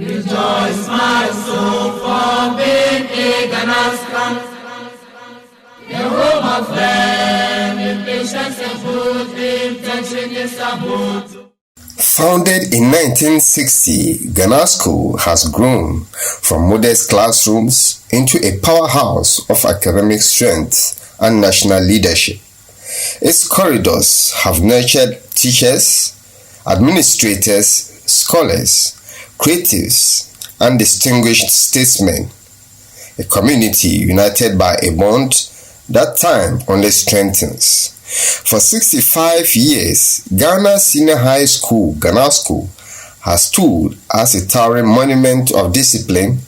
Rejoice, my soul, for being a GHANASCO, the home of learning, patience and good intention is about. Founded in 1960, GHANASCO has grown from modest classrooms into a powerhouse of academic strength and national leadership. Its corridors have nurtured teachers, administrators, scholars, creatives, and distinguished statesmen, a community united by a bond that time only strengthens. For 65 years, Ghana Senior High School, GHANASCO, has stood as a towering monument of discipline,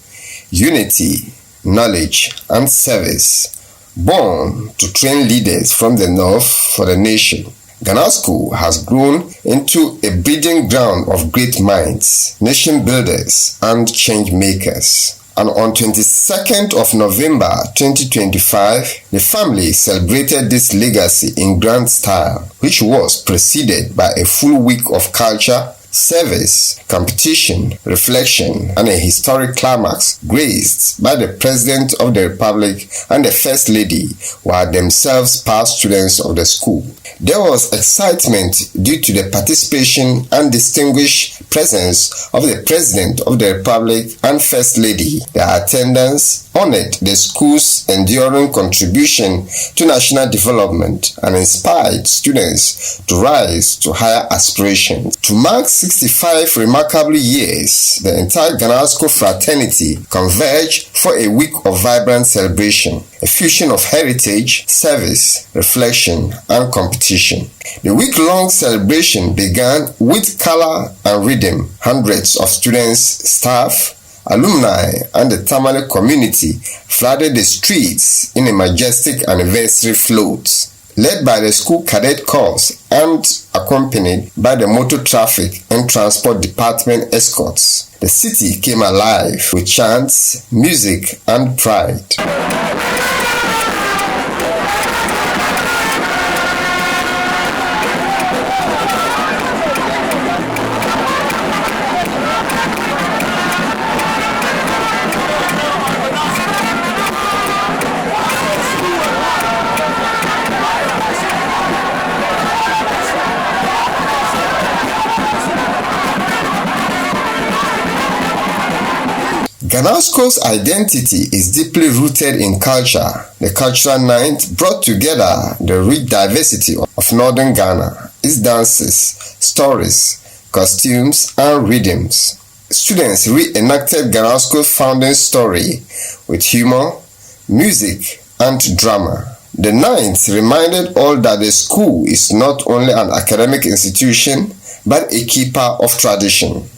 unity, knowledge, and service, born to train leaders from the north for the nation. GHANASCO has grown into a breeding ground of great minds, nation builders, and change makers. And on 22nd of November 2025, the family celebrated this legacy in grand style, which was preceded by a full week of culture, service, competition, reflection, and a historic climax graced by the President of the Republic and the First Lady, who are themselves past students of the school. There was excitement due to the participation and distinguished presence of the President of the Republic and First Lady. Their attendance honored the school's enduring contribution to national development and inspired students to rise to higher aspirations. To mark 65 remarkable years, the entire GHANASCO fraternity converged for a week of vibrant celebration, a fusion of heritage, service, reflection, and competition. The week-long celebration began with color and rhythm. Hundreds of students, staff, alumni, and the Tamale community flooded the streets in a majestic anniversary float, led by the school cadet corps and accompanied by the motor traffic and transport department escorts. The city came alive with chants, music, and pride. GHANASCO's identity is deeply rooted in culture. The cultural night brought together the rich diversity of northern Ghana, its dances, stories, costumes, and rhythms. Students reenacted GHANASCO's founding story with humor, music, and drama. The night reminded all that the school is not only an academic institution, but a keeper of tradition.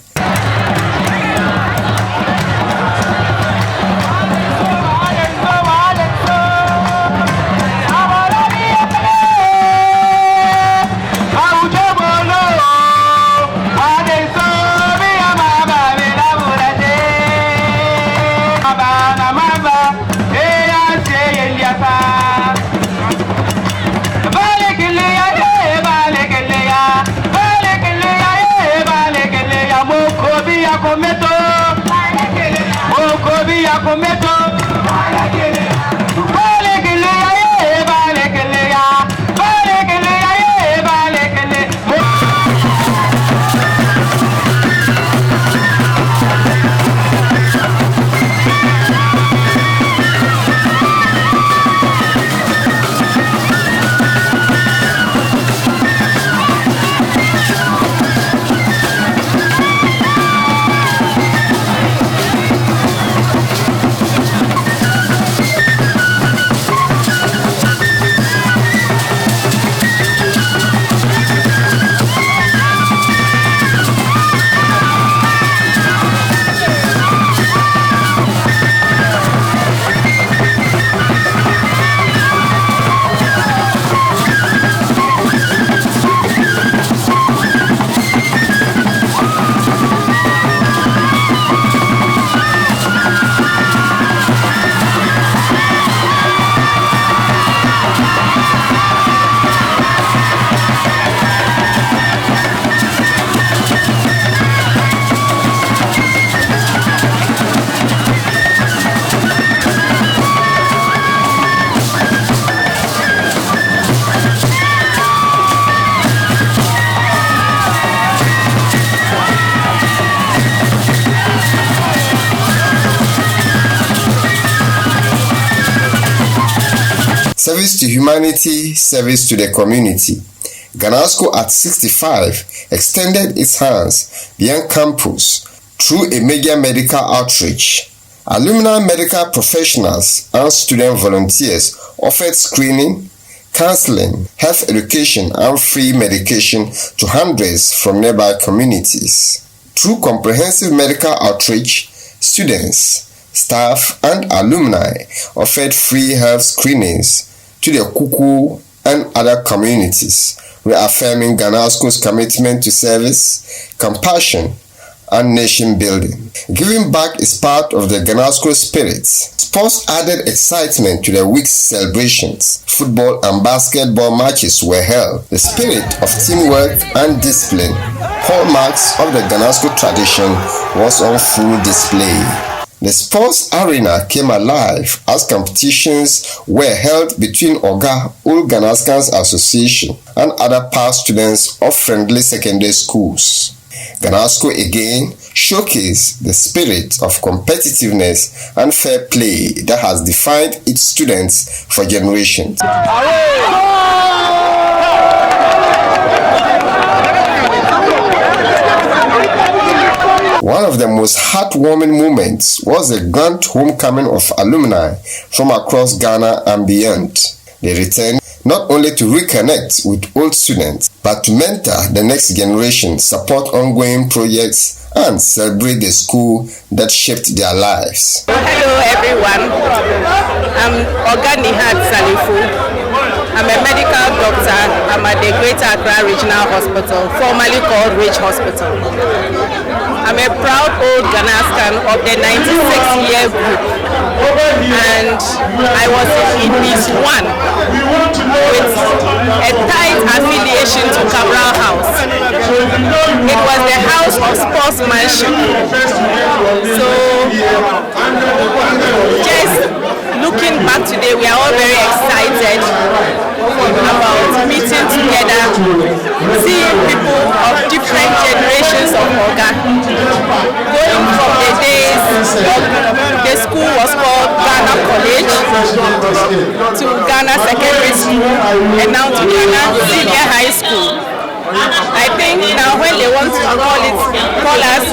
service to humanity, service to the community. GHANASCO at 65 extended its hands beyond campus through a major medical outreach. Alumni medical professionals and student volunteers offered screening, counseling, health education, and free medication to hundreds from nearby communities. Through comprehensive medical outreach, students, staff, and alumni offered free health screenings to the Kuku and other communities, reaffirming GHANASCO's commitment to service, compassion, and nation building. Giving back is part of the GHANASCO spirit. Sports added excitement to the week's celebrations. Football and basketball matches were held. The spirit of teamwork and discipline, hallmarks of the GHANASCO tradition, was on full display. The sports arena came alive as competitions were held between OGA, Old Ghanaskans Association, and other past students of friendly secondary schools. GHANASCO again showcased the spirit of competitiveness and fair play that has defined its students for generations. One of the most heartwarming moments was the grand homecoming of alumni from across Ghana and beyond. They returned not only to reconnect with old students, but to mentor the next generation, support ongoing projects, and celebrate the school that shaped their lives. Hello everyone, I'm Oganihat Salifu. I'm a medical doctor. I'm at the Greater Accra Regional Hospital, formerly called Ridge Hospital. I'm a proud old Ghanascan of the 96-year group, and I was in East 1 with a tight affiliation to Cabral House. It was the house of sportsmanship. So just looking back today, we are all very excited about meeting together, seeing people of different generations of Oga. Going from the days the school was called Ghana College to Ghana Secondary School and now to Ghana Senior High School. I think now when they want to call us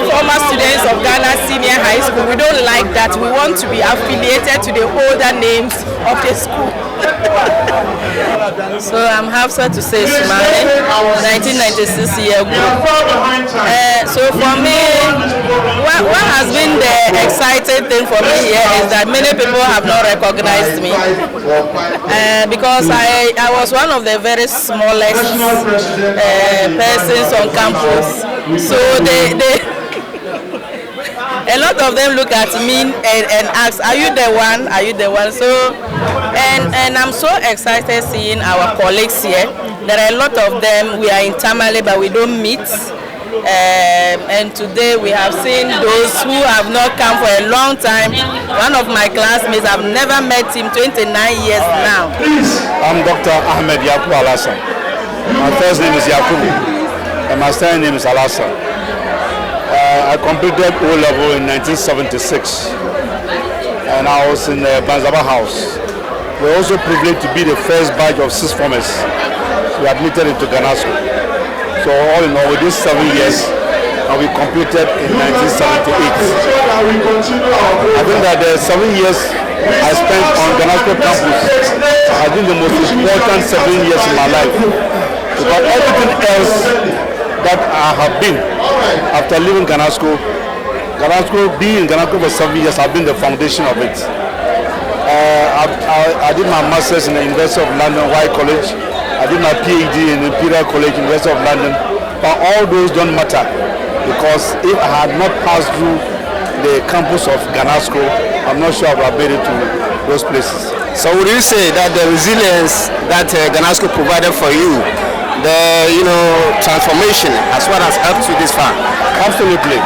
former students of Ghana Senior High School, we don't like that. We want to be affiliated to the older names of the school. So I'm Hafsa to say Tamale, 1996 year group. So for me, what has been the exciting thing for me here is that many people have not recognized me because I was one of the very smallest persons on campus. So they a lot of them look at me and ask, are you the one? Are you the one? So, and I'm so excited seeing our colleagues here. There are a lot of them. We are in Tamale, but we don't meet. And today we have seen those who have not come for a long time. One of my classmates, I've never met him, 29 years now. I'm Dr. Ahmed Yakubu Alasan. My first name is Yakubu, and my second name is Alasan. I completed O-level in 1976, and I was in the Banzaba House. We were also privileged to be the first batch of 6 formers we admitted into GHANASCO. So all in all, within 7 years, and we completed in 1978. I think that the 7 years I spent on GHANASCO campus has been the most important 7 years in my life. Because everything else that I have been after leaving GHANASCO, being in GHANASCO for 7 years, have been the foundation of it. I did my master's in the University of London, White College. I did my PhD in Imperial College, University of London. But all those don't matter, because if I had not passed through the campus of GHANASCO, I'm not sure I would have made it to those places. So would you say that the resilience that GHANASCO provided for you, the transformation as what has helped you this far? Absolutely.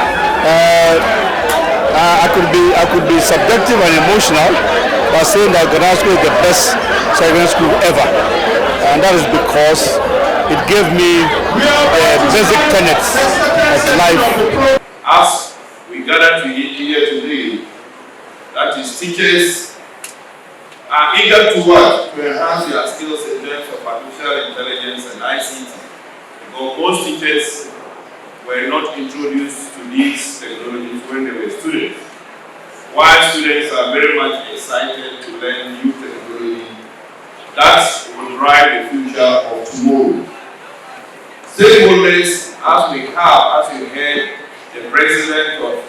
I could be subjective and emotional by saying that GHANASCO is the best secondary school ever, and that is because it gave me basic tenets of life. As we gather here today, that is teachers, are eager to work to enhance their skills in terms of artificial intelligence and ICT. Because most teachers were not introduced to these technologies when they were students. While students are very much excited to learn new technology that will drive the future of tomorrow. Stakeholders, as we heard the president of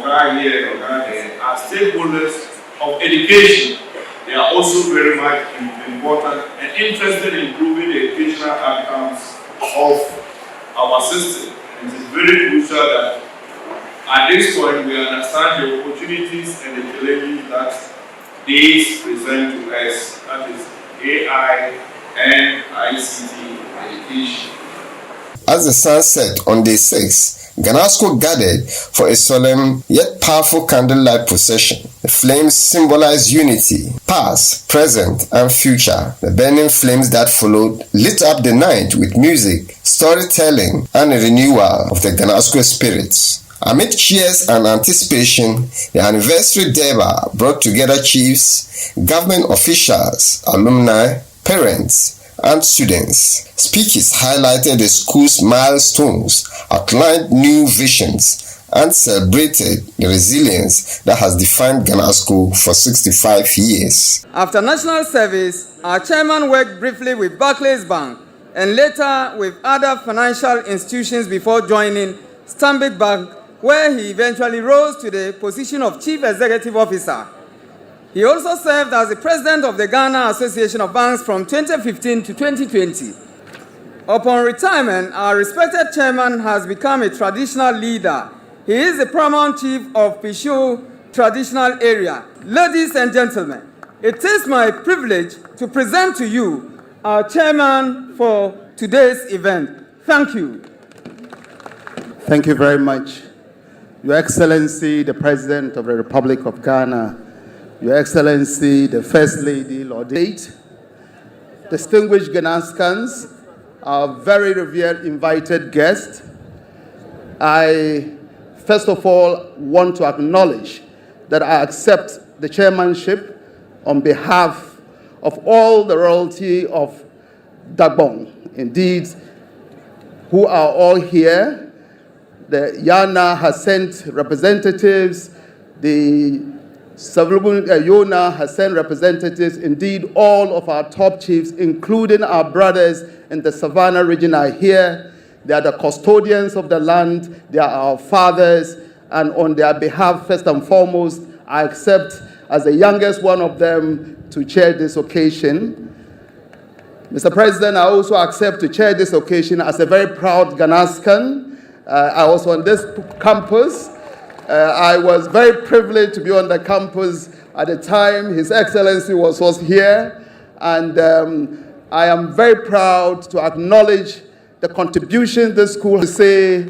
Ghana here in Ghana, are stakeholders of education. They are also very much important and interested in improving the educational outcomes of our system. It is very crucial that at this point we understand the opportunities and the challenges that these present to us, that is AI and ICT education. As the sun set on day 6, GHANASCO gathered for a solemn yet powerful candlelight procession. The flames symbolize unity, past, present, and future. The burning flames that followed lit up the night with music, storytelling, and a renewal of the GHANASCO spirits. Amid cheers and anticipation, the anniversary durbar brought together chiefs, government officials, alumni, parents, and students. Speakers highlighted the school's milestones, outlined new visions, and celebrated the resilience that has defined GHANASCO for 65 years. After national service, our chairman worked briefly with Barclays Bank and later with other financial institutions before joining Stanbic Bank, where he eventually rose to the position of Chief Executive Officer. He also served as the president of the Ghana Association of Banks from 2015 to 2020. Upon retirement, our respected chairman has become a traditional leader. He is the paramount chief of Pishu traditional area. Ladies and gentlemen, it is my privilege to present to you our chairman for today's event. Thank you. Thank you very much. Your Excellency, the President of the Republic of Ghana, Your Excellency, the First Lady, Lord Eight, distinguished GHANASCANs, our very revered invited guests, I first of all want to acknowledge that I accept the chairmanship on behalf of all the royalty of Dagbon, indeed, who are all here. The Yana has sent representatives, the Yona has sent representatives. Indeed, all of our top chiefs, including our brothers in the Savannah region, are here. They are the custodians of the land. They are our fathers. And on their behalf, first and foremost, I accept as the youngest one of them to chair this occasion. Mr. President, I also accept to chair this occasion as a very proud GHANASCAN. I was on this campus. I was very privileged to be on the campus at the time His Excellency was here. And I am very proud to acknowledge the contribution this school has. Say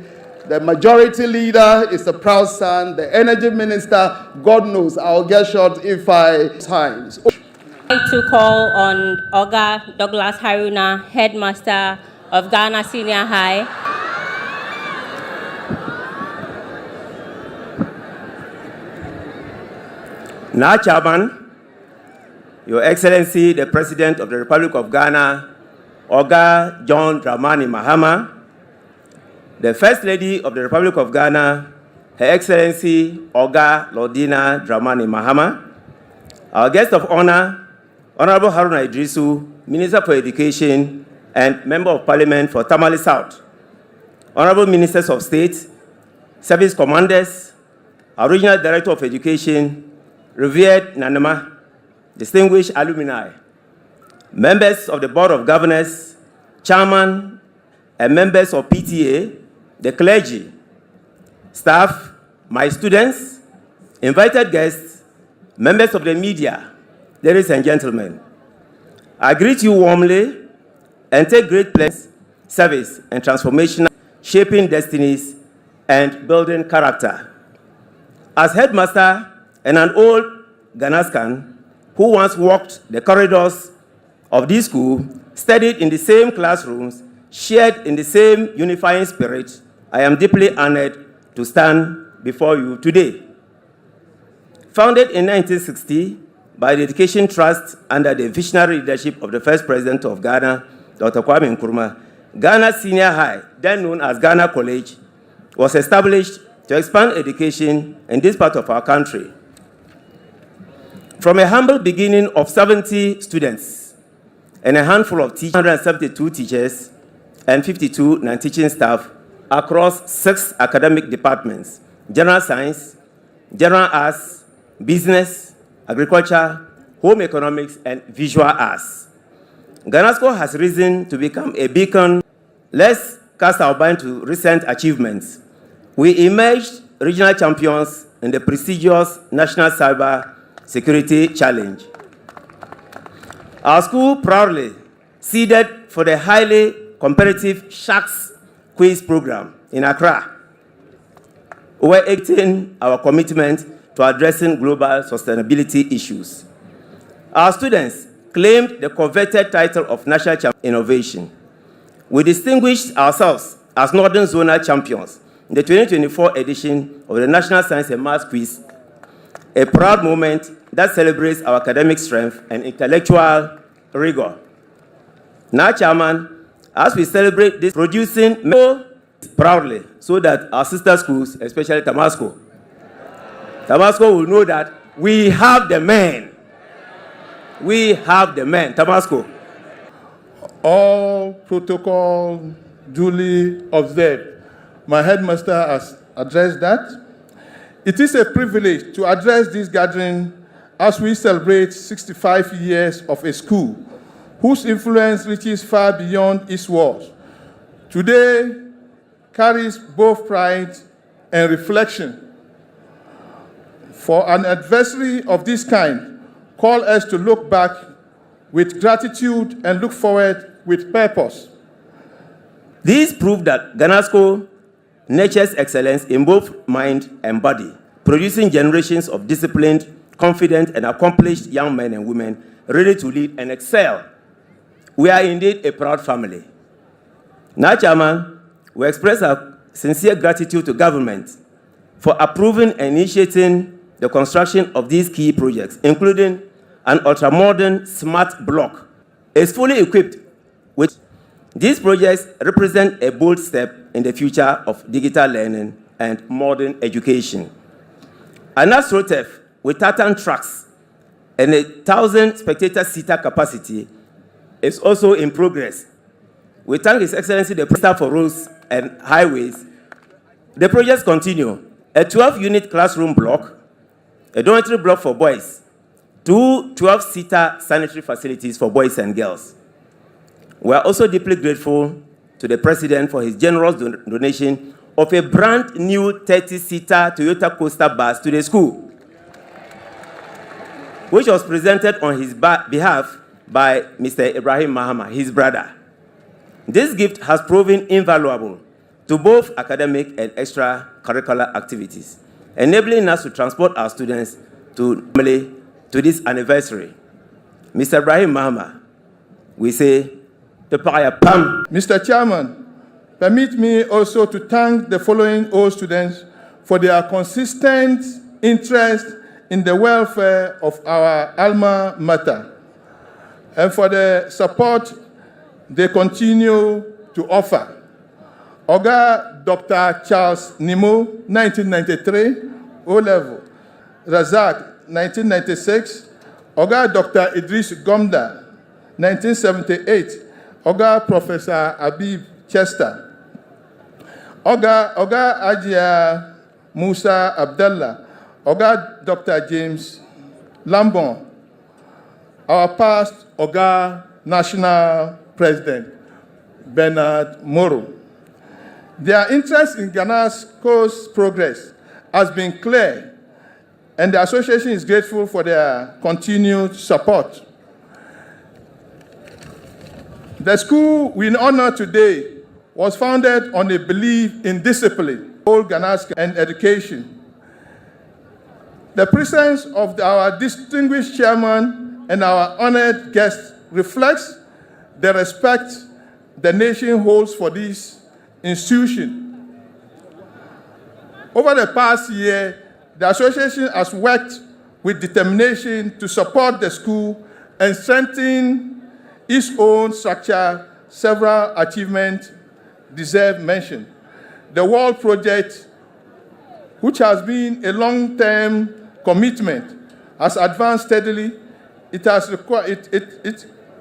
the majority leader is a proud son. The energy minister, God knows, I'll get short if I times. I'd like to call on Oga Douglas Haruna, Headmaster of Ghana Senior High. Now, Chairman, Your Excellency, the President of the Republic of Ghana, Oga John Dramani Mahama, the First Lady of the Republic of Ghana, Her Excellency Oga Lordina Dramani Mahama, our guest of honor, Honorable Haruna Idrisu, Minister for Education and Member of Parliament for Tamale South, Honorable Ministers of State, Service Commanders, our Regional Director of Education, revered Nanema, distinguished alumni, members of the Board of Governors, chairman, and members of PTA, the clergy, staff, my students, invited guests, members of the media, ladies and gentlemen, I greet you warmly and take great pleasure in service and transformation, shaping destinies and building character. As headmaster and an old GHANASCAN who once walked the corridors of this school, studied in the same classrooms, shared in the same unifying spirit, I am deeply honored to stand before you today. Founded in 1960, by the Education Trust under the visionary leadership of the first president of Ghana, Dr. Kwame Nkrumah, Ghana Senior High, then known as Ghana College, was established to expand education in this part of our country. From a humble beginning of 70 students and a handful of teachers, 172 teachers and 52 non-teaching staff across 6 academic departments: general science, general arts, business, agriculture, home economics, and visual arts. GHANASCO has risen to become a beacon. Let's cast our mind to recent achievements. We emerged regional champions in the prestigious National Cyber Security Challenge. Our school proudly seeded for the highly competitive Sharks Quiz program in Accra. We're acting our commitment to addressing global sustainability issues. Our students claimed the coveted title of National Champion Innovation. We distinguished ourselves as Northern Zonal Champions in the 2024 edition of the National Science and Maths Quiz, a proud moment that celebrates our academic strength and intellectual rigor. Now, Chairman, as we celebrate this, producing proudly so that our sister schools, especially Tamale, will know that we have the men. We have the men. Tamale. All protocol duly observed. My headmaster has addressed that. It is a privilege to address this gathering as we celebrate 65 years of a school whose influence reaches far beyond its walls. Today carries both pride and reflection. For an adversary of this kind, call us to look back with gratitude and look forward with purpose. These prove that GHANASCO nurtures excellence in both mind and body, producing generations of disciplined, confident, and accomplished young men and women ready to lead and excel. We are indeed a proud family. Now, Chairman, we express our sincere gratitude to government for approving and initiating the construction of these key projects, including an ultra-modern smart block. It's fully equipped with these projects represent a bold step in the future of digital learning and modern education. An AstroTurf with tartan tracks and a 1,000 spectator-seater capacity is also in progress. We thank His Excellency the Minister for Roads and Highways. The projects continue. A 12-unit classroom block, a dormitory block for boys, 2 12-seater sanitary facilities for boys and girls. We are also deeply grateful to the President for his generous donation of a brand new 30-seater Toyota Coaster bus to the school, which was presented on his behalf by Mr. Ibrahim Mahama, his brother. This gift has proven invaluable to both academic and extracurricular activities, enabling us to transport our students to Tamale to this anniversary. Mr. Ibrahim Mahama, we say, Mr. Chairman, permit me also to thank the following old students for their consistent interest in the welfare of our alma mater and for the support they continue to offer. Oga Dr. Charles Nimo, 1993, O-level. Razak, 1996. Oga Dr. Idris Gomda, 1978. Oga Professor Abib Chester. Oga Ajia Musa Abdallah. Oga Dr. James Lambon. Our past Oga National President Bernard Moro. Their interest in GHANASCO's progress has been clear, and the association is grateful for their continued support. The school we honor today was founded on a belief in discipline, GHANASCO, and education. The presence of our distinguished chairman and our honored guests reflects the respect the nation holds for this institution. Over the past year, the association has worked with determination to support the school and strengthen its own structure. Several achievements deserve mention. The wall project, which has been a long-term commitment, has advanced steadily. It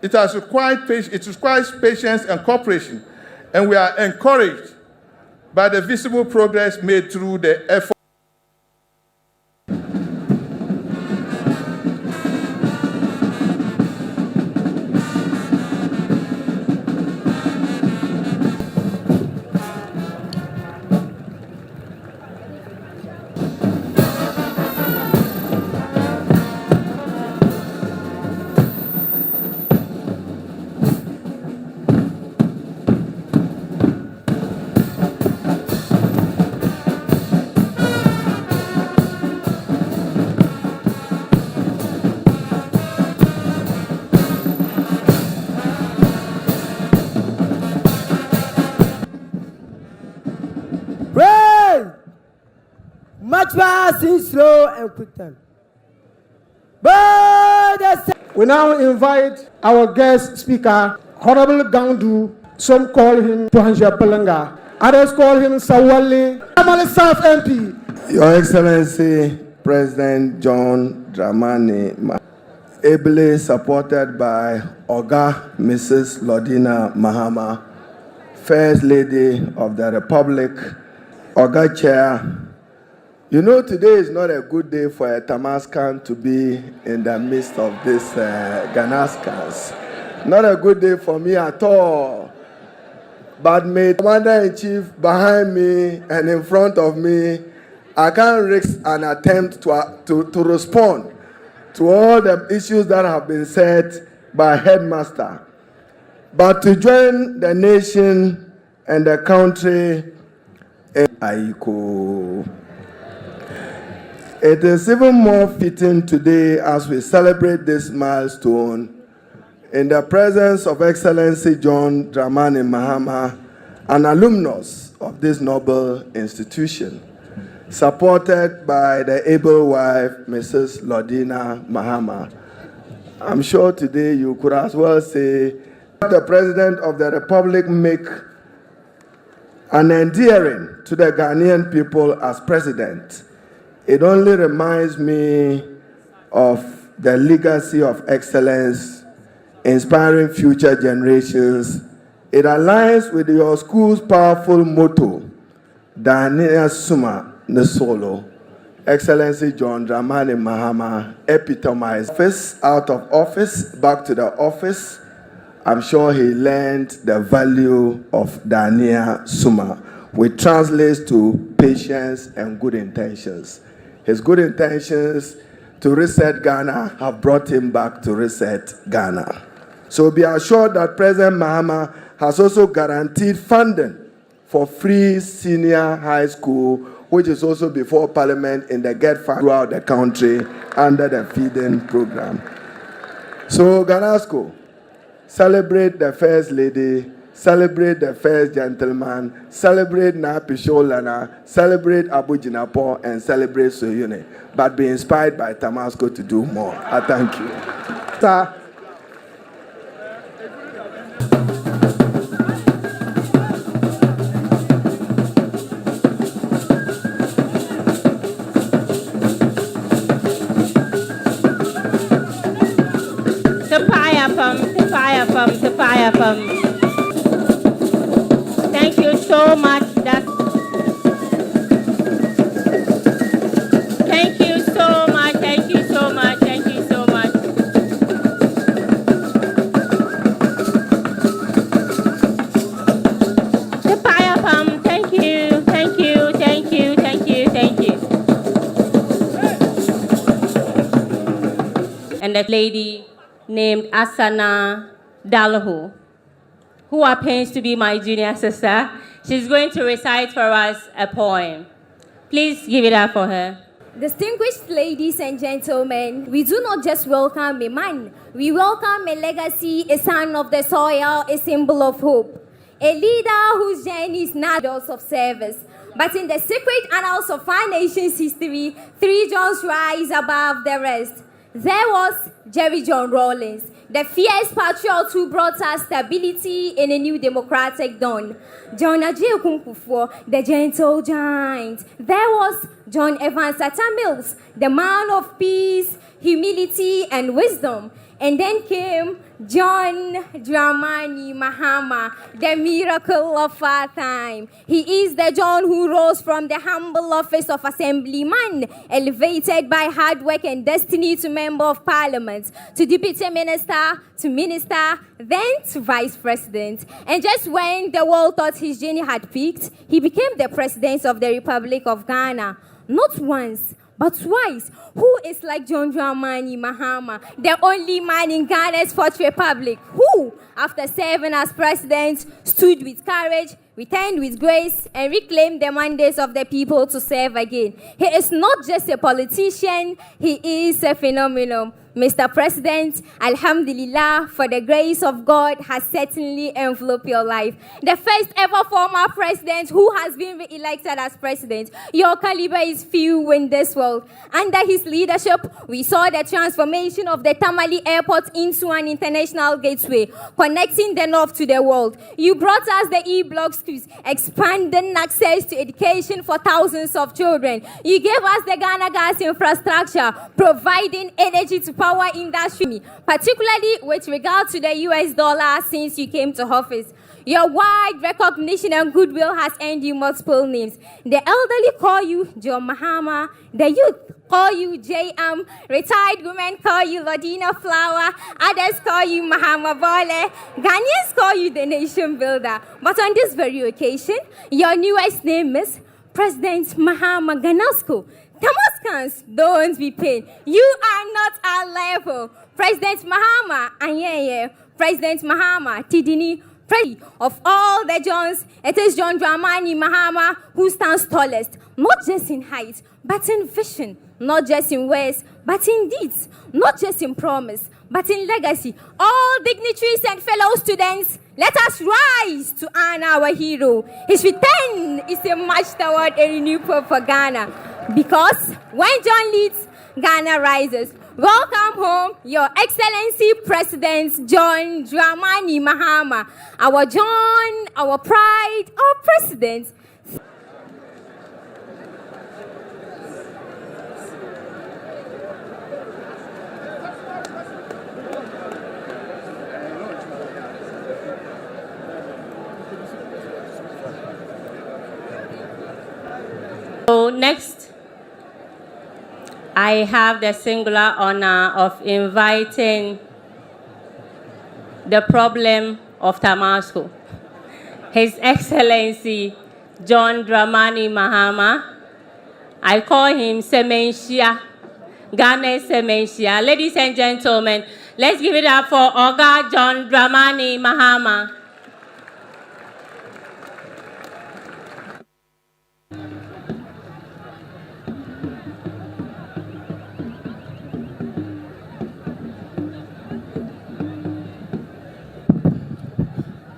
requires patience and cooperation, and we are encouraged by the visible progress made through the effort. Much fast in slow and quick time. We now invite our guest speaker, Honorable Gandu. Some call him Tuhanja Palanga. Others call him Sawali. Tamale South MP. Your Excellency, President John Dramani Mahama, ably supported by Oga Mrs. Lodina Mahama, First Lady of the Republic, Oga Chair. You know, today is not a good day for a Tamascan to be in the midst of these GHANASCOs. Not a good day for me at all. But may Commander-in-Chief behind me and in front of me, I can't risk an attempt to respond to all the issues that have been said by Headmaster. But to join the nation and the country in Aiko. It is even more fitting today as we celebrate this milestone in the presence of Excellency John Dramani Mahama, an alumnus of this noble institution, supported by the able wife, Mrs. Lodina Mahama. I'm sure today you could as well say, the President of the Republic make an endearing to the Ghanaian people as President. It only reminds me of the legacy of excellence, inspiring future generations. It aligns with your school's powerful motto, Dania Suma Nesolo. Excellency John Dramani Mahama epitomized office, out of office, back to the office. I'm sure he learned the value of Dania Suma, which translates to patience and good intentions. His good intentions to reset Ghana have brought him back to reset Ghana. So be assured that President Mahama has also guaranteed funding for free senior high school, which is also before Parliament in the Get Fund throughout the country under the feeding program. So GHANASCO, celebrate the First Lady, celebrate the First Gentleman, celebrate Napisholana, celebrate Abu Jinapo, and celebrate Soyune. But be inspired by Tamasco to do more. I thank you. Sir. Thank you so much. Thank you so much. Thank you so much. Thank you so much. Thank you. Thank you. Thank you. Thank you. Thank you. And that lady named Asana Dalahu, who happens to be my junior sister. She's going to recite for us a poem. Please give it up for her. Distinguished ladies and gentlemen, we do not just welcome a man, we welcome a legacy, a son of the soil, a symbol of hope, a leader whose journey is not those of service, But in the secret annals of our nation's history, 3 Johns rise above the rest. There was Jerry John Rawlings, the fierce patriot who brought us stability in a new democratic dawn. John Ajay Kumpufo, the gentle giant. There was John Evans Atta Mills, the man of peace, humility, and wisdom. And then came John Dramani Mahama, the miracle of our time. He is the John who rose from the humble office of assemblyman, elevated by hard work and destiny to member of parliament, to deputy minister, to minister, then to vice president. And just when the world thought his journey had peaked, he became the president of the Republic of Ghana. Not once, but twice. Who is like John Dramani Mahama, the only man in Ghana's fourth republic, who, after serving as president, stood with courage, returned with grace, and reclaimed the mandates of the people to serve again. He is not just a politician, he is a phenomenon. Mr. President, Alhamdulillah, for the grace of God has certainly enveloped your life. The first ever former president who has been re-elected as president. Your caliber is few in this world. Under his leadership, we saw the transformation of the Tamale airport into an international gateway, connecting the north to the world. You brought us the e-block schools, expanding access to education for thousands of children. You gave us the Ghana gas infrastructure, providing energy to power industry, particularly with regard to the US dollar since you came to office. Your wide recognition and goodwill has earned you multiple names. The elderly call you John Mahama, the youth call you JM, retired women call you Ladina Flower, others call you Mahama Bole, Ghanaians call you the nation builder. But on this very occasion, your newest name is President Mahama GHANASCO. Tamaskans, don't be pained. You are not our level. President Mahama, Anyeye, President Mahama, Tidini, President of all the Johns, it is John Dramani Mahama who stands tallest, not just in height, but in vision, not just in words, but in deeds, not just in promise, but in legacy. All dignitaries and fellow students, let us rise to honor our hero. His return is a march toward a renewed hope for Ghana. Because when John leads, Ghana rises. Welcome home, Your Excellency President John Dramani Mahama, our John, our pride, our president. So next, I have the singular honor of inviting the problem of Damascus, His Excellency John Dramani Mahama. I call him Semenshia, Ghana Semenshia. Ladies and gentlemen, let's give it up for Oga John Dramani Mahama.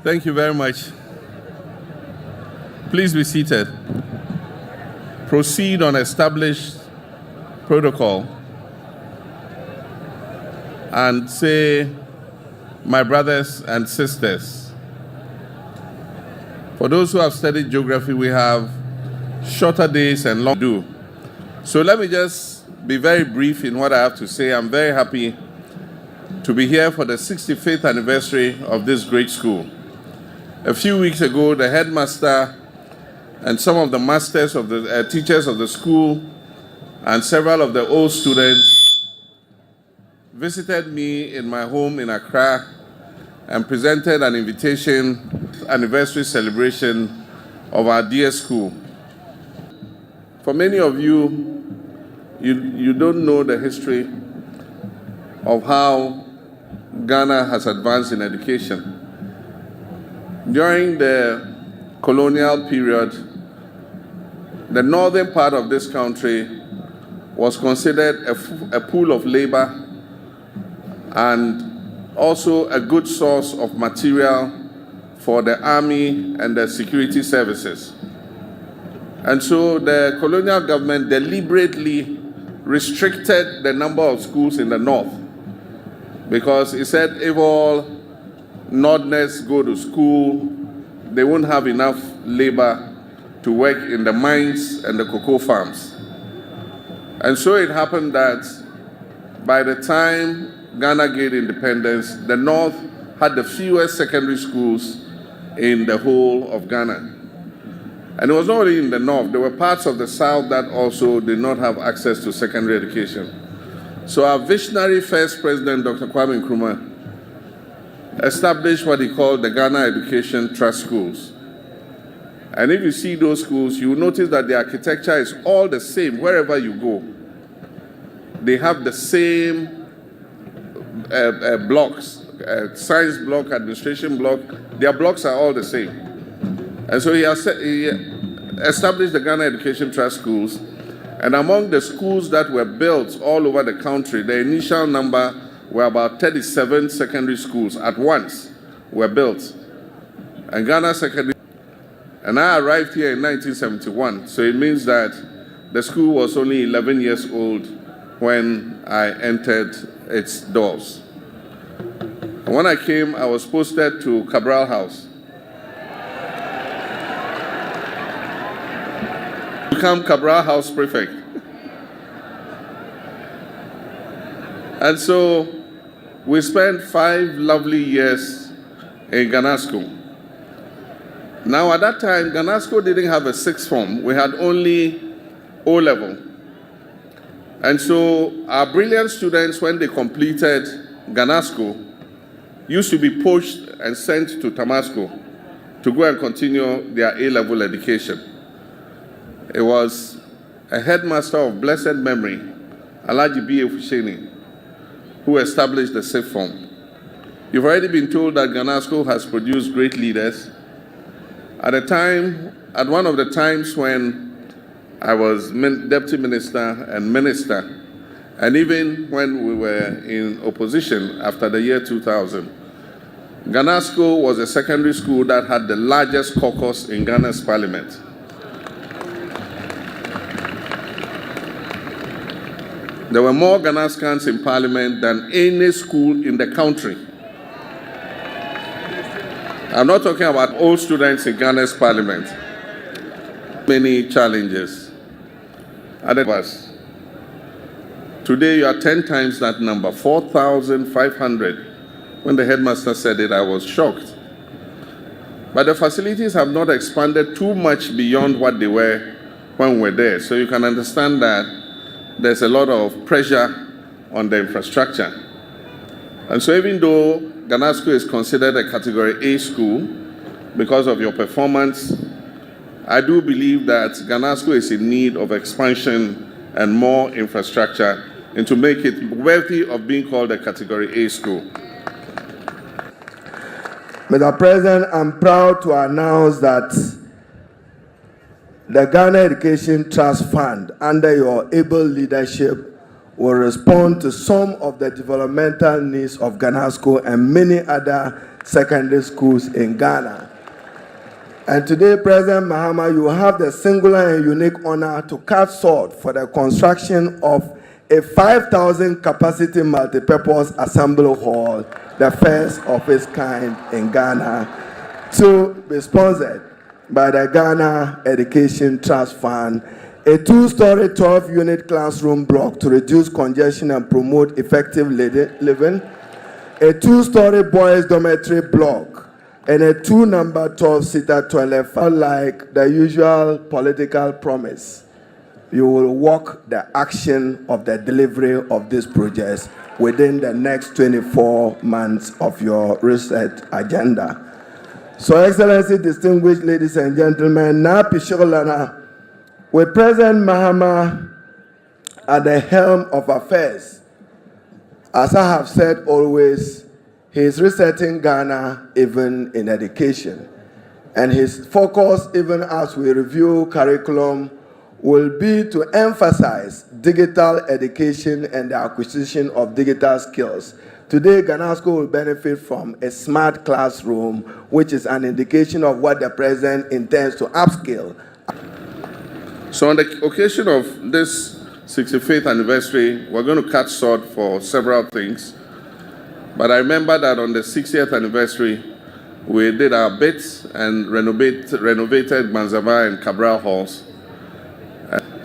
Thank you very much. Please be seated. Proceed on established protocol and say, my brothers and sisters. For those who have studied geography, we have shorter days and long do. So let me just be very brief in what I have to say. I'm very happy to be here for the 65th anniversary of this great school. A few weeks ago, the headmaster and some of the masters of the teachers of the school and several of the old students visited me in my home in Accra and presented an invitation anniversary celebration of our dear school. For many of you, you don't know the history of how Ghana has advanced in education. During the colonial period, the northern part of this country was considered a pool of labor and also a good source of material for the army and the security services. And so the colonial government deliberately restricted the number of schools in the north, because it said if all northerners go to school, they won't have enough labor to work in the mines and the cocoa farms. And so it happened that by the time Ghana gained independence, the north had the fewest secondary schools in the whole of Ghana. And it was not only in the north, there were parts of the south that also did not have access to secondary education. So our visionary first president, Dr. Kwame Nkrumah, established what he called the Ghana Education Trust Schools. And if you see those schools, you will notice that the architecture is all the same wherever you go. They have the same blocks, science block, administration block. Their blocks are all the same. And so he established the Ghana Education Trust Schools. And among the schools that were built all over the country, the initial number were about 37 secondary schools at once were built. And Ghana Secondary. And I arrived here in 1971, so it means that the school was only 11 years old when I entered its doors. And when I came, I was posted to Cabral House. Become Cabral House prefect. And so we spent 5 lovely years in GHANASCO. Now at that time, GHANASCO didn't have a sixth form. We had only O-level. And so our brilliant students, when they completed GHANASCO, used to be poached and sent to Tamasco to go and continue their A-level education. It was a headmaster of blessed memory, Alhaji B.A. Fusheni, who established the sixth form. You've already been told that GHANASCO has produced great leaders. At one of the times when I was deputy minister and minister, and even when we were in opposition after the year 2000, GHANASCO was a secondary school that had the largest caucus in Ghana's parliament. There were more Ghanascans in parliament than any school in the country. I'm not talking about old students in Ghana's parliament. Many challenges. Today you are 10 times that number, 4,500. When the headmaster said it, I was shocked. But the facilities have not expanded too much beyond what they were when we were there. So you can understand that there's a lot of pressure on the infrastructure. And so even though GHANASCO is considered a Category A school because of your performance, I do believe that GHANASCO is in need of expansion and more infrastructure and to make it worthy of being called a Category A school. Mr. President, I'm proud to announce that the Ghana Education Trust Fund, under your able leadership, will respond to some of the developmental needs of GHANASCO and many other secondary schools in Ghana. And today, President Mahama, you have the singular and unique honor to cut short for the construction of a 5,000 capacity multipurpose assembly hall, the first of its kind in Ghana, to be sponsored by the Ghana Education Trust Fund, a 2-story 12-unit classroom block to reduce congestion and promote effective living, a 2-story boys dormitory block, and a 2-number 12-seater toilet. Like the usual political promise, you will walk the action of the delivery of these projects within the next 24 months of your research agenda. So, Excellency, distinguished ladies and gentlemen, now Pisholana, with President Mahama at the helm of affairs, as I have said always, he is resetting Ghana even in education. And his focus, even as we review curriculum, will be to emphasize digital education and the acquisition of digital skills. Today, GHANASCO will benefit from a smart classroom, which is an indication of what the President intends to upskill. So on the occasion of this 65th anniversary, we're going to cut short for several things. But I remember that on the 60th anniversary, we did our bit and renovated Manzava and Cabral halls.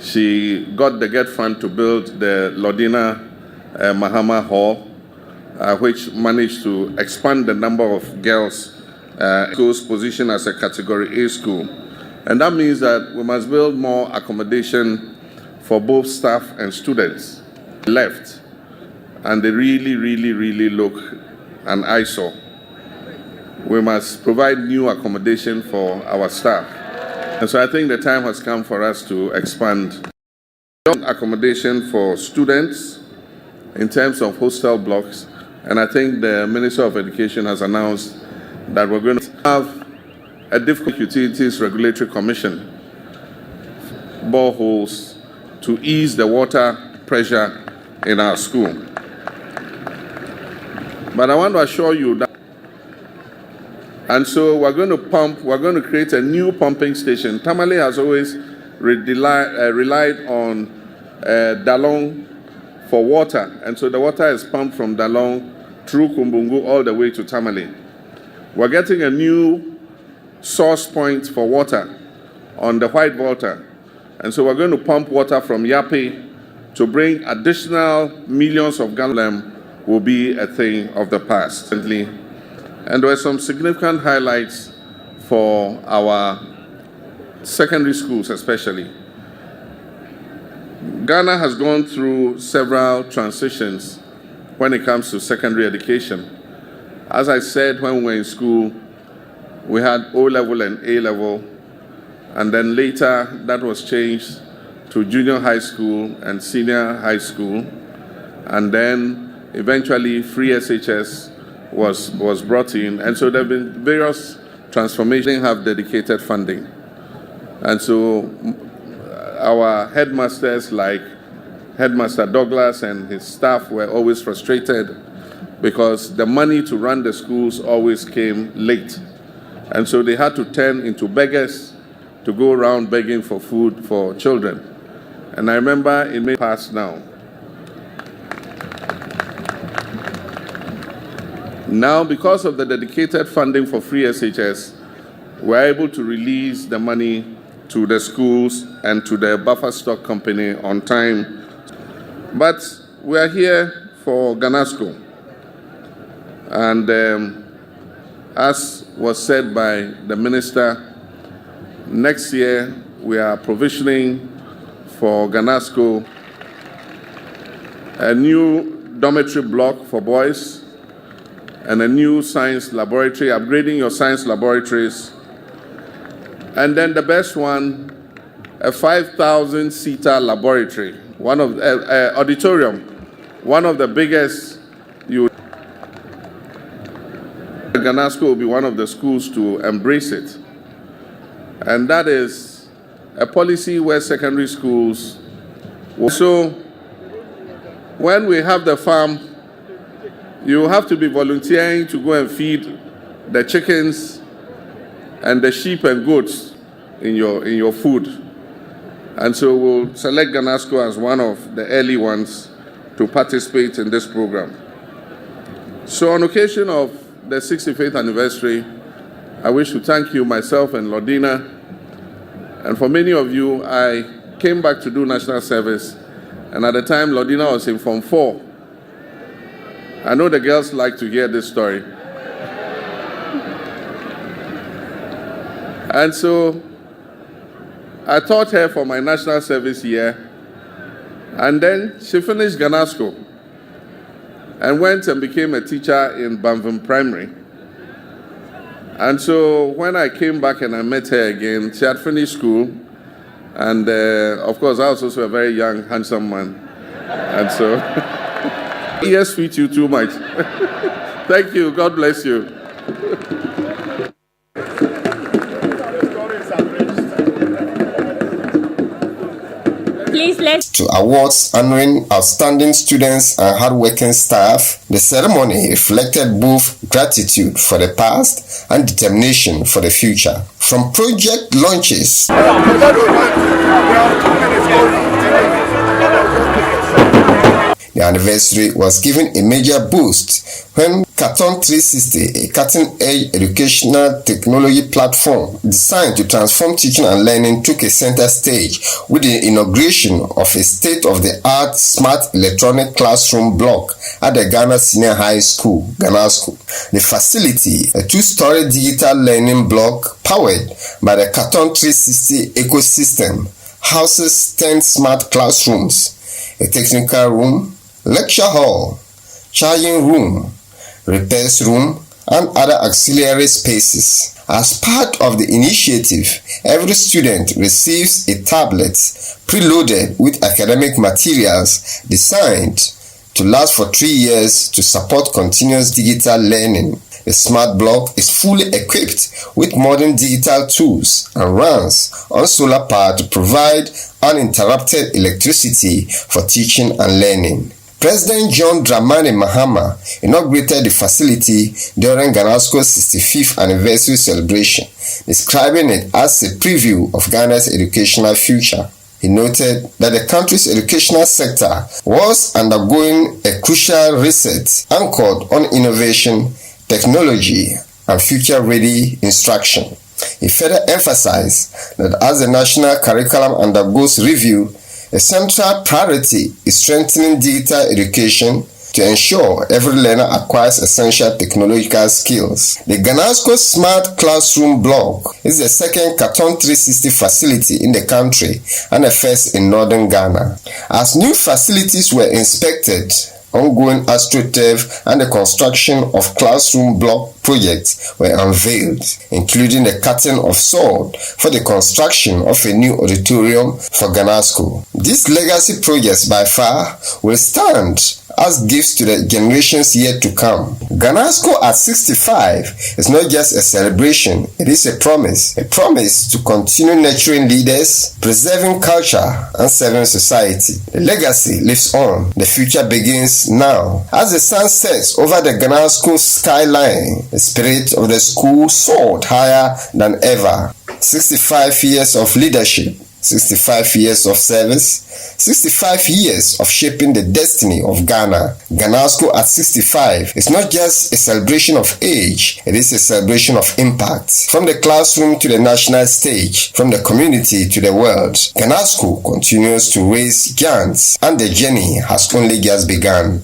She got the GET fund to build the Lodina Mahama Hall, which managed to expand the number of girls schools positioned as a Category A school. And that means that we must build more accommodation for both staff and students. Left, and they really look an eyesore. We must provide new accommodation for our staff. And so I think the time has come for us to expand accommodation for students in terms of hostel blocks. And I think the Minister of Education has announced that we're going to have a difficult utilities regulatory commission, boreholes, to ease the water pressure in our school. But I want to assure you that, and so we're going to create a new pumping station. Tamale has always relied on Dalong for water, and so the water is pumped from Dalong through Kumbungu all the way to Tamale. We're getting a new source point for water on the White Volta, and so we're going to pump water from Yape to bring additional millions of gallons. Will be a thing of the past. And there were some significant highlights for our secondary schools especially. Ghana has gone through several transitions when it comes to secondary education. As I said, when we were in school, we had O-level and A-level, and then later that was changed to junior high school and senior high school, and then eventually free SHS was brought in, and so there have been various transformations have dedicated funding. And so our headmasters like Headmaster Douglas and his staff were always frustrated because the money to run the schools always came late. And so they had to turn into beggars to go around begging for food for children. And I remember it may pass now. Now, because of the dedicated funding for free SHS, we're able to release the money to the schools and to the buffer stock company on time. But we are here for GHANASCO. And as was said by the minister, next year we are provisioning for GHANASCO a new dormitory block for boys and a new science laboratory, upgrading your science laboratories. And then the best one, a 5,000-seater laboratory, auditorium, one of the biggest. GHANASCO will be one of the schools to embrace it. And that is a policy where secondary schools will. So when we have the farm, you have to be volunteering to go and feed the chickens and the sheep and goats in your food. And so we'll select GHANASCO as one of the early ones to participate in this program. So on occasion of the 65th anniversary, I wish to thank you, myself and Lodina. And for many of you, I came back to do national service, and at the time Lodina was in Form 4. I know the girls like to hear this story. And so I taught her for my national service year, and then she finished GHANASCO and went and became a teacher in Banvin Primary. And so when I came back and I met her again, she had finished school, and of course I was also a very young, handsome man. And so ears fit you too much. Thank you. God bless you. Please let's to awards honoring outstanding students and hardworking staff. The ceremony reflected both gratitude for the past and determination for the future. From project launches the anniversary was given a major boost when Carton 360, a cutting-edge educational technology platform designed to transform teaching and learning, took a center stage with the inauguration of a state-of-the-art smart electronic classroom block at the Ghana Senior High School, GHANASCO. The facility, a two-story digital learning block powered by the Carton 360 ecosystem, houses 10 smart classrooms, a technical room, lecture hall, charging room, repairs room, and other auxiliary spaces. As part of the initiative, every student receives a tablet preloaded with academic materials designed to last for 3 years to support continuous digital learning. The smart block is fully equipped with modern digital tools and runs on solar power to provide uninterrupted electricity for teaching and learning. President John Dramani Mahama inaugurated the facility during GHANASCO's 65th anniversary celebration, describing it as a preview of Ghana's educational future. He noted that the country's educational sector was undergoing a crucial reset anchored on innovation, technology, and future-ready instruction. He further emphasized that as the national curriculum undergoes review, a central priority is strengthening digital education to ensure every learner acquires essential technological skills. The GHANASCO Smart Classroom Block is the second Carton 360 facility in the country and the first in northern Ghana. As new facilities were inspected, ongoing AstroTurf and the construction of classroom block projects were unveiled, including the cutting of sod for the construction of a new auditorium for GHANASCO. These legacy projects by far will stand as gifts to the generations yet to come. GHANASCO at 65 is not just a celebration, it is a promise to continue nurturing leaders, preserving culture, and serving society. The legacy lives on, the future begins now. As the sun sets over the GHANASCO skyline, the spirit of the school soared higher than ever. 65 years of leadership, 65 years of service, 65 years of shaping the destiny of Ghana. GHANASCO at 65 is not just a celebration of age, it is a celebration of impact. From the classroom to the national stage, from the community to the world, GHANASCO continues to raise giants, and the journey has only just begun.